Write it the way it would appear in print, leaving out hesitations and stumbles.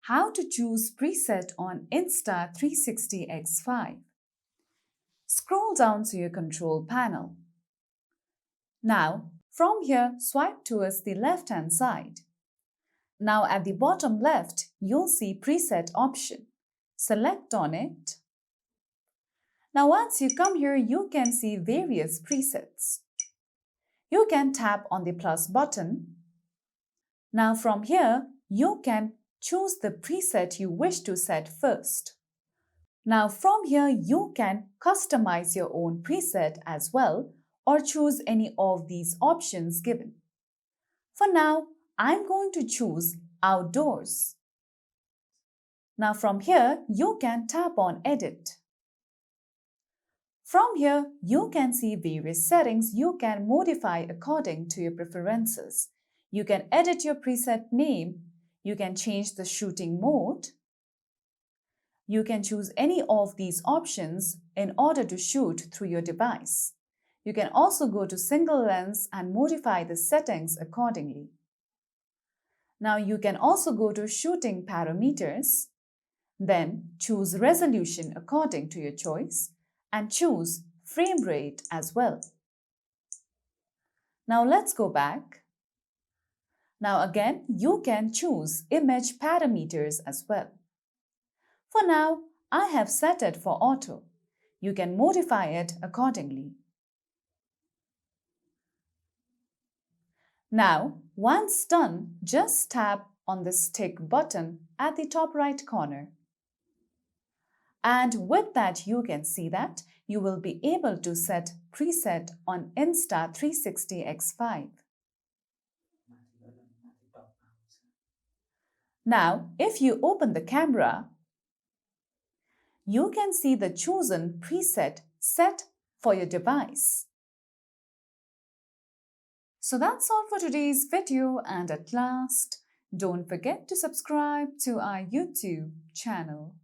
how to choose preset on Insta360 X5. Scroll down to your control panel. Now, from here, swipe towards the left-hand side. Now at the bottom left, you'll see preset option. Select on it. Now once you come here, you can see various presets. You can tap on the plus button. Now from here, you can choose the preset you wish to set first. Now from here, you can customize your own preset as well or choose any of these options given. For now, I'm going to choose outdoors. Now from here, you can tap on edit. From here, you can see various settings you can modify according to your preferences. You can edit your preset name. You can change the shooting mode. You can choose any of these options in order to shoot through your device. You can also go to single lens and modify the settings accordingly. Now you can also go to shooting parameters, then choose resolution according to your choice and choose frame rate as well. Now let's go back. Now again, you can choose image parameters as well. For now, I have set it for auto. You can modify it accordingly. Now, once done, just tap on the stick button at the top right corner. And with that, you can see that you will be able to set preset on Insta360 X5. Now, if you open the camera, you can see the chosen preset set for your device. So that's all for today's video, and at last, don't forget to subscribe to our YouTube channel.